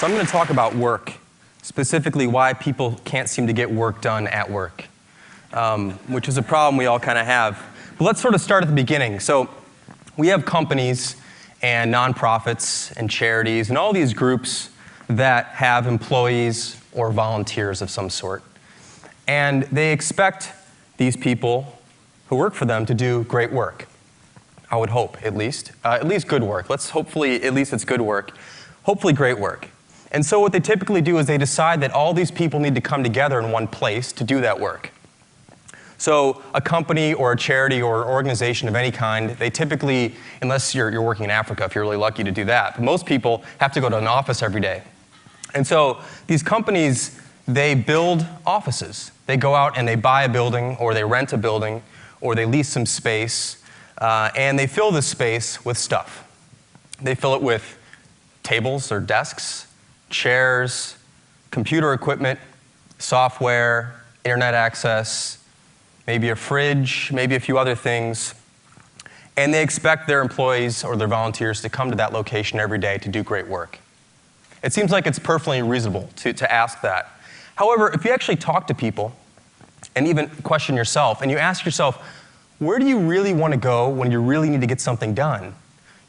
So I'm going to talk about work, specifically why people can't seem to get work done at work, which is a problem we all kind of have. But let's sort of start at the beginning. So we have companies and nonprofits and charities and all these groups that have employees or volunteers of some sort. And they expect these people who work for them to do great work. I would hope, at least good work. Let's hopefully, at least it's good work. Hopefully great work. And so what they typically do is they decide that all these people need to come together in one place to do that work. So a company or a charity or an organization of any kind, they typically, unless you're working in Africa, if you're really lucky to do that, but most people have to go to an office every day. And so these companies, they build offices. They go out and they buy a building, or they rent a building, or they lease some space, and they fill this space with stuff. They fill it with tables or desks, chairs, computer equipment, software, internet access, maybe a fridge, maybe a few other things. And they expect their employees or their volunteers to come to that location every day to do great work. It seems like it's perfectly reasonable to ask that. However, if you actually talk to people and even question yourself, and you ask yourself, where do you really want to go when you really need to get something done?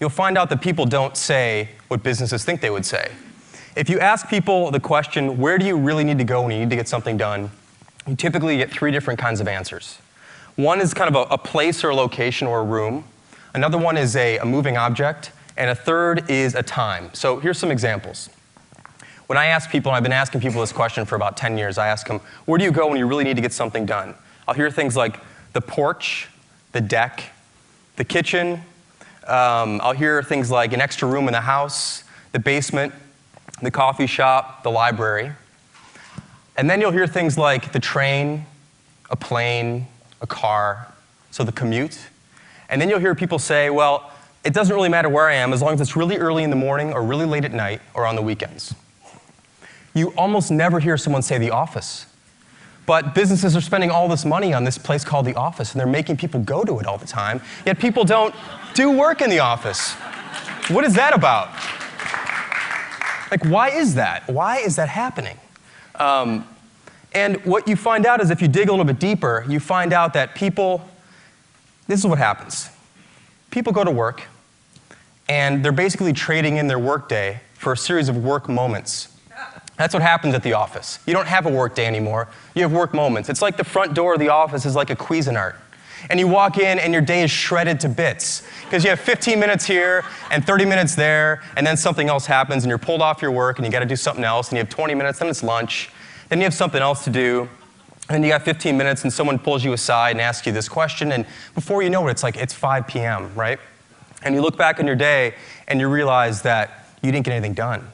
You'll find out that people don't say what businesses think they would say. If you ask people the question, where do you really need to go when you need to get something done, you typically get three different kinds of answers. One is kind of a place or a location or a room. Another one is a moving object. And a third is a time. So here's some examples. When I ask people, and I've been asking people this question for about 10 years, I ask them, where do you go when you really need to get something done? I'll hear things like the porch, the deck, the kitchen. I'll hear things like an extra room in the house, the basement, the coffee shop, the library. And then you'll hear things like the train, a plane, a car, so the commute. And then you'll hear people say, well, it doesn't really matter where I am as long as it's really early in the morning or really late at night or on the weekends. You almost never hear someone say the office. But businesses are spending all this money on this place called the office, and they're making people go to it all the time, yet people don't do work in the office. What is that about? Like, why is that? Why is that happening? And what you find out is if you dig a little bit deeper, you find out that people, this is what happens. People go to work, and they're basically trading in their workday for a series of work moments. That's what happens at the office. You don't have a work day anymore. You have work moments. It's like the front door of the office is like a Cuisinart. And you walk in, and your day is shredded to bits. Because you have 15 minutes here, and 30 minutes there, and then something else happens, and you're pulled off your work, and you got to do something else, and you have 20 minutes, then it's lunch, then you have something else to do, and then you got 15 minutes, and someone pulls you aside and asks you this question, and before you know it, it's 5 p.m., right? And you look back on your day, and you realize that you didn't get anything done,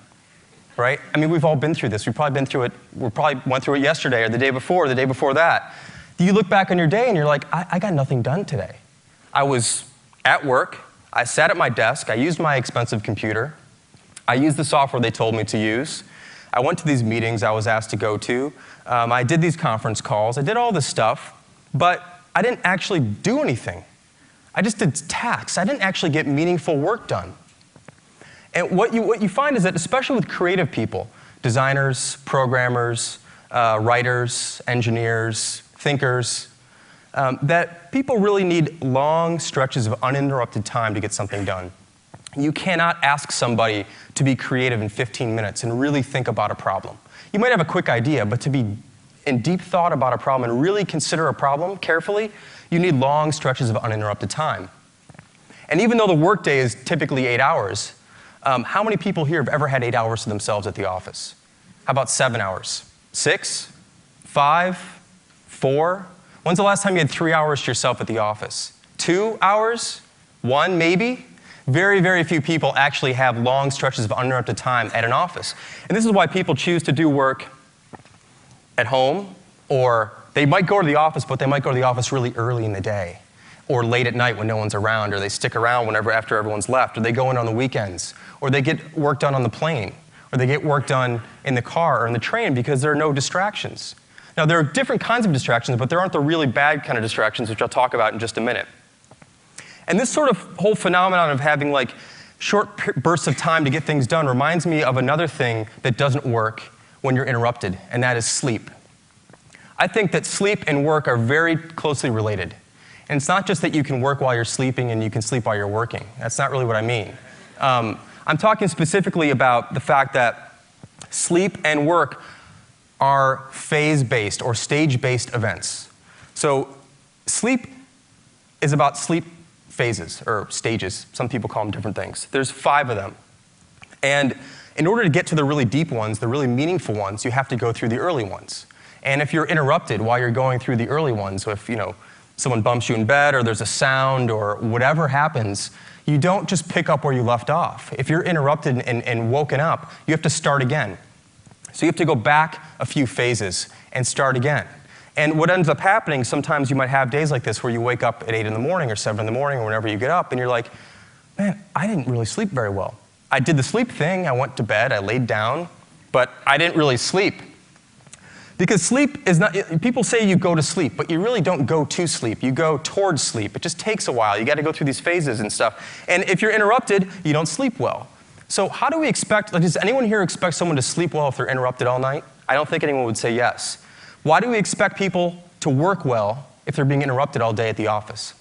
right? I mean, we've all been through this. We probably went through it yesterday, or the day before that. You look back on your day, and you're like, I got nothing done today. I was at work, I sat at my desk, I used my expensive computer, I used the software they told me to use, I went to these meetings I was asked to go to, I did these conference calls, I did all this stuff, but I didn't actually do anything. I just did tasks. I didn't actually get meaningful work done. And what you find is that, especially with creative people, designers, programmers, writers, engineers, thinkers, that people really need long stretches of uninterrupted time to get something done. You cannot ask somebody to be creative in 15 minutes and really think about a problem. You might have a quick idea, but to be in deep thought about a problem and really consider a problem carefully, you need long stretches of uninterrupted time. And even though the workday is typically 8 hours, how many people here have ever had 8 hours to themselves at the office? How about 7 hours? 6? 5? 4? When's the last time you had 3 hours to yourself at the office? 2 hours? 1 maybe? Very, very few people actually have long stretches of uninterrupted time at an office. And this is why people choose to do work at home, or they might go to the office, but they might go to the office really early in the day, or late at night when no one's around, or they stick around after everyone's left, or they go in on the weekends, or they get work done on the plane, or they get work done in the car or in the train because there are no distractions. Now, there are different kinds of distractions, but there aren't the really bad kind of distractions, which I'll talk about in just a minute. And this sort of whole phenomenon of having short bursts of time to get things done reminds me of another thing that doesn't work when you're interrupted, and that is sleep. I think that sleep and work are very closely related. And it's not just that you can work while you're sleeping and you can sleep while you're working. That's not really what I mean. I'm talking specifically about the fact that sleep and work are phase-based or stage-based events. So sleep is about sleep phases or stages. Some people call them different things. There's 5 of them. And in order to get to the really deep ones, the really meaningful ones, you have to go through the early ones. And if you're interrupted while you're going through the early ones, so if someone bumps you in bed or there's a sound or whatever happens, you don't just pick up where you left off. If you're interrupted and woken up, you have to start again. So you have to go back a few phases and start again. And what ends up happening, sometimes you might have days like this where you wake up at 8 in the morning or 7 in the morning or whenever you get up and you're like, man, I didn't really sleep very well. I did the sleep thing, I went to bed, I laid down, but I didn't really sleep. Because sleep is not, people say you go to sleep, but you really don't go to sleep. You go towards sleep. It just takes a while. You got to go through these phases and stuff. And if you're interrupted, you don't sleep well. So how do we expect, does anyone here expect someone to sleep well if they're interrupted all night? I don't think anyone would say yes. Why do we expect people to work well if they're being interrupted all day at the office?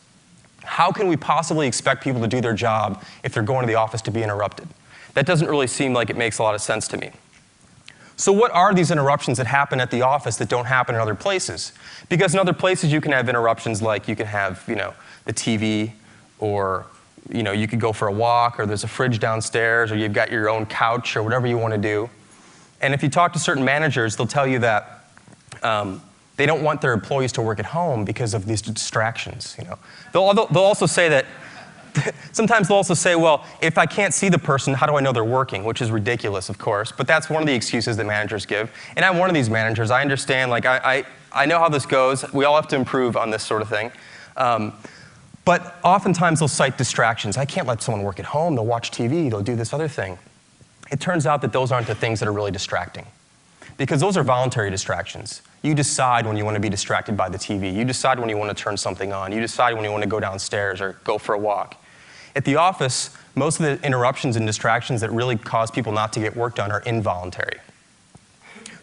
How can we possibly expect people to do their job if they're going to the office to be interrupted? That doesn't really seem like it makes a lot of sense to me. So what are these interruptions that happen at the office that don't happen in other places? Because in other places you can have interruptions like you can have, the TV, or you could go for a walk, or there's a fridge downstairs, or you've got your own couch, or whatever you want to do. And if you talk to certain managers, they'll tell you that they don't want their employees to work at home because of these distractions. They'll also say that sometimes they'll also say, well, if I can't see the person, how do I know they're working? Which is ridiculous, of course, but that's one of the excuses that managers give. And I'm one of these managers. I understand, I know how this goes. We all have to improve on this sort of thing. But oftentimes they'll cite distractions. I can't let someone work at home. They'll watch TV. They'll do this other thing. It turns out that those aren't the things that are really distracting, because those are voluntary distractions. You decide when you want to be distracted by the TV. You decide when you want to turn something on. You decide when you want to go downstairs or go for a walk. At the office, most of the interruptions and distractions that really cause people not to get work done are involuntary.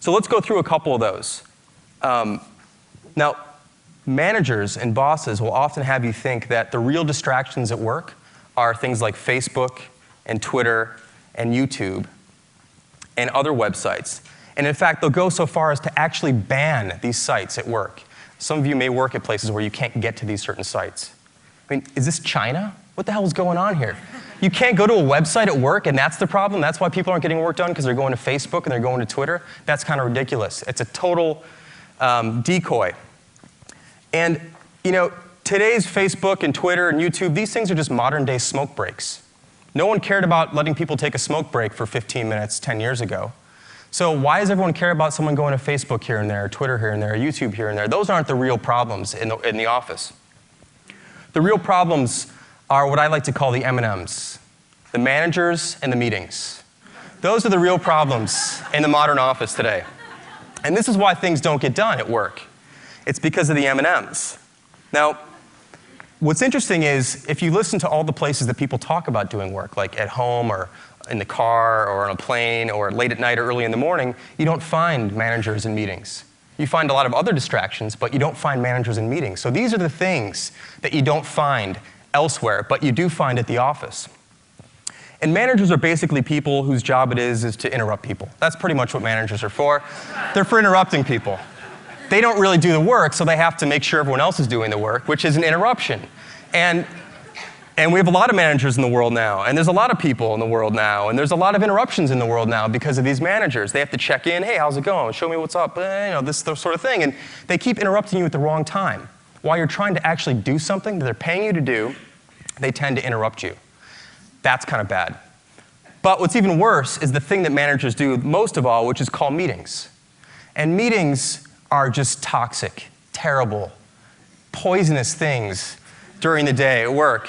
So let's go through a couple of those. Now, managers and bosses will often have you think that the real distractions at work are things like Facebook and Twitter and YouTube and other websites. And in fact, they'll go so far as to actually ban these sites at work. Some of you may work at places where you can't get to these certain sites. I mean, is this China? What the hell is going on here? You can't go to a website at work and that's the problem? That's why people aren't getting work done, because they're going to Facebook and they're going to Twitter? That's kind of ridiculous. It's a total decoy. And today's Facebook and Twitter and YouTube, these things are just modern day smoke breaks. No one cared about letting people take a smoke break for 15 minutes 10 years ago. So why does everyone care about someone going to Facebook here and there, or Twitter here and there, or YouTube here and there? Those aren't the real problems in the office. The real problems are what I like to call the M&Ms, the managers and the meetings. Those are the real problems in the modern office today. And this is why things don't get done at work. It's because of the M&Ms. Now, what's interesting is if you listen to all the places that people talk about doing work, like at home or in the car or on a plane or late at night or early in the morning, you don't find managers in meetings. You find a lot of other distractions, but you don't find managers in meetings. So these are the things that you don't find elsewhere, but you do find at the office. And managers are basically people whose job it is to interrupt people. That's pretty much what managers are for. They're for interrupting people. They don't really do the work, so they have to make sure everyone else is doing the work, which is an interruption. And we have a lot of managers in the world now, and there's a lot of people in the world now, and there's a lot of interruptions in the world now because of these managers. They have to check in, hey, how's it going? Show me what's up, this sort of thing. And they keep interrupting you at the wrong time. While you're trying to actually do something that they're paying you to do, they tend to interrupt you. That's kind of bad. But what's even worse is the thing that managers do most of all, which is call meetings. And meetings are just toxic, terrible, poisonous things during the day at work.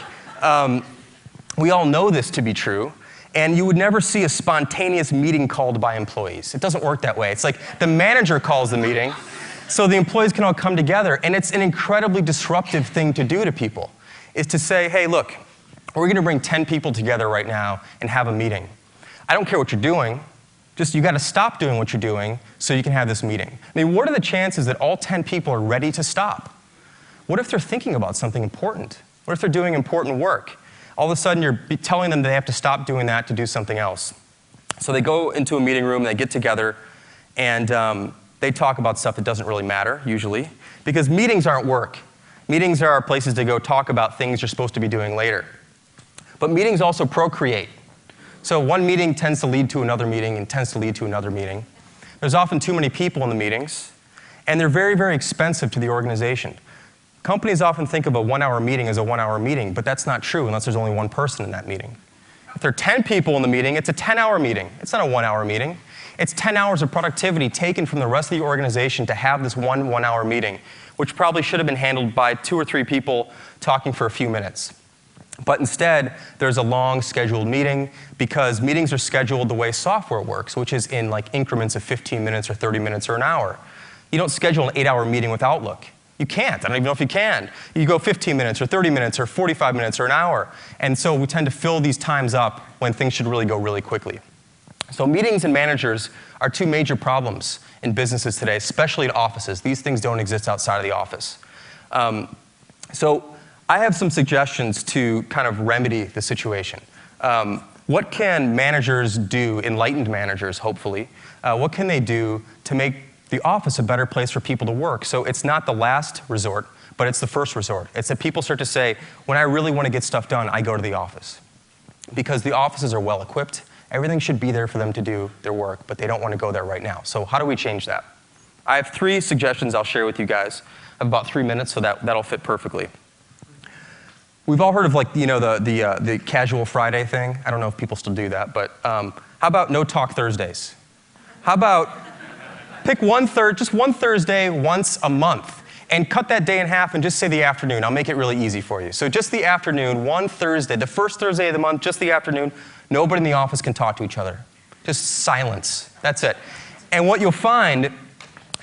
We all know this to be true, and you would never see a spontaneous meeting called by employees. It doesn't work that way. It's like the manager calls the meeting, so the employees can all come together, and it's an incredibly disruptive thing to do to people, is to say, hey, look, we're going to bring 10 people together right now and have a meeting. I don't care what you're doing. Just you got to stop doing what you're doing so you can have this meeting. I mean, what are the chances that all 10 people are ready to stop? What if they're thinking about something important? What if they're doing important work? All of a sudden, you're telling them they have to stop doing that to do something else. So they go into a meeting room, they get together, and they talk about stuff that doesn't really matter, usually, because meetings aren't work. Meetings are places to go talk about things you're supposed to be doing later. But meetings also procreate. So one meeting tends to lead to another meeting and tends to lead to another meeting. There's often too many people in the meetings, and they're very, very expensive to the organization. Companies often think of a 1-hour meeting as a 1-hour meeting, but that's not true unless there's only one person in that meeting. If there are 10 people in the meeting, it's a 10-hour meeting. It's not a 1-hour meeting. It's 10 hours of productivity taken from the rest of the organization to have this one-hour meeting, which probably should have been handled by 2 or 3 people talking for a few minutes. But instead, there's a long scheduled meeting because meetings are scheduled the way software works, which is in like increments of 15 minutes or 30 minutes or an hour. You don't schedule an 8-hour meeting with Outlook. You can't. I don't even know if you can. You go 15 minutes or 30 minutes or 45 minutes or an hour. And so we tend to fill these times up when things should really go really quickly. So meetings and managers are 2 major problems in businesses today, especially in offices. These things don't exist outside of the office. So I have some suggestions to kind of remedy the situation. What can managers do, enlightened managers, hopefully, what can they do to make the office a better place for people to work? So it's not the last resort, but it's the first resort. It's that people start to say, when I really want to get stuff done, I go to the office. Because the offices are well equipped. Everything should be there for them to do their work, but they don't want to go there right now. So how do we change that? I have 3 suggestions I'll share with you guys. I have about 3 minutes, so that'll fit perfectly. We've all heard of the casual Friday thing. I don't know if people still do that, but how about no talk Thursdays? How about pick just one Thursday once a month and cut that day in half and just say the afternoon. I'll make it really easy for you. So just the afternoon, one Thursday, the first Thursday of the month, just the afternoon. Nobody in the office can talk to each other. Just silence. That's it. And what you'll find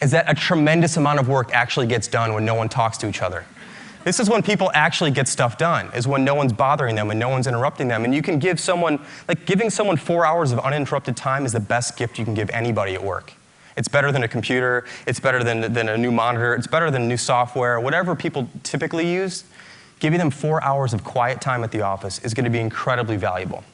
is that a tremendous amount of work actually gets done when no one talks to each other. This is when people actually get stuff done, is when no one's bothering them and no one's interrupting them. And you can give someone, giving someone 4 hours of uninterrupted time is the best gift you can give anybody at work. It's better than a computer. It's better than a new monitor. It's better than new software. Whatever people typically use, giving them 4 hours of quiet time at the office is going to be incredibly valuable.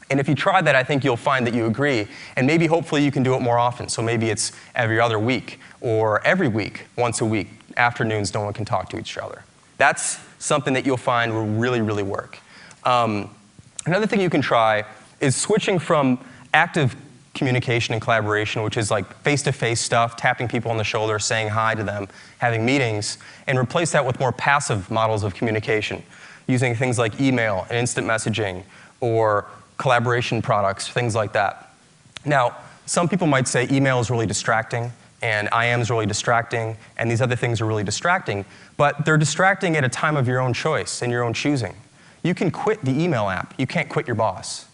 And if you try that, I think you'll find that you agree. And maybe, hopefully, you can do it more often. So maybe it's every other week or every week, once a week. Afternoons, no one can talk to each other. That's something that you'll find will really, really work. Another thing you can try is switching from active communication and collaboration, which is like face-to-face stuff, tapping people on the shoulder, saying hi to them, having meetings, and replace that with more passive models of communication, using things like email and instant messaging or collaboration products, things like that. Now, some people might say email is really distracting, and IM is really distracting, and these other things are really distracting, but they're distracting at a time of your own choice and your own choosing. You can quit the email app. You can't quit your boss.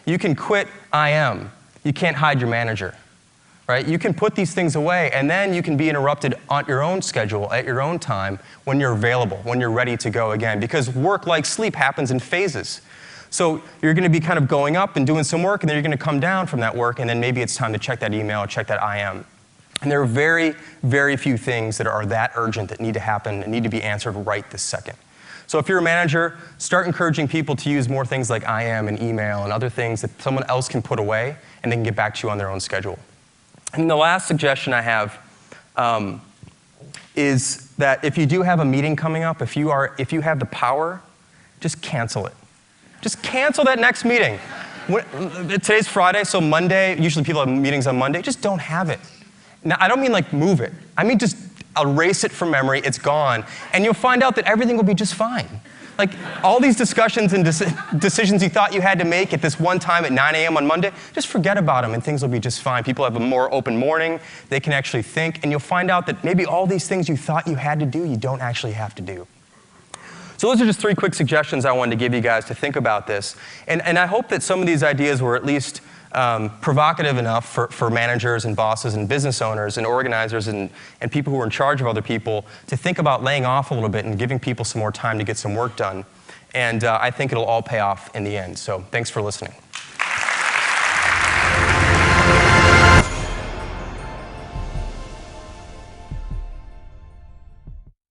You can quit IM. You can't hide your manager, right? You can put these things away, and then you can be interrupted on your own schedule, at your own time, when you're available, when you're ready to go again, because work, like sleep, happens in phases. So you're going to be kind of going up and doing some work, and then you're going to come down from that work, and then maybe it's time to check that email, check that IM. And there are very, very few things that are that urgent that need to happen and need to be answered right this second. So if you're a manager, start encouraging people to use more things like IM and email and other things that someone else can put away and they can get back to you on their own schedule. And the last suggestion I have is that if you do have a meeting coming up, if you have the power, just cancel it. Just cancel that next meeting. Today's Friday, so Monday, usually people have meetings on Monday, just don't have it. Now, I don't mean like move it. I mean just erase it from memory, it's gone, and you'll find out that everything will be just fine. Like all these discussions and decisions you thought you had to make at this one time at 9 a.m. on Monday, just forget about them and things will be just fine. People have a more open morning, they can actually think, and you'll find out that maybe all these things you thought you had to do, you don't actually have to do. So those are just 3 quick suggestions I wanted to give you guys to think about this. And I hope that some of these ideas were at least provocative enough for managers and bosses and business owners and organizers and people who are in charge of other people to think about laying off a little bit and giving people some more time to get some work done. And I think it'll all pay off in the end. So thanks for listening.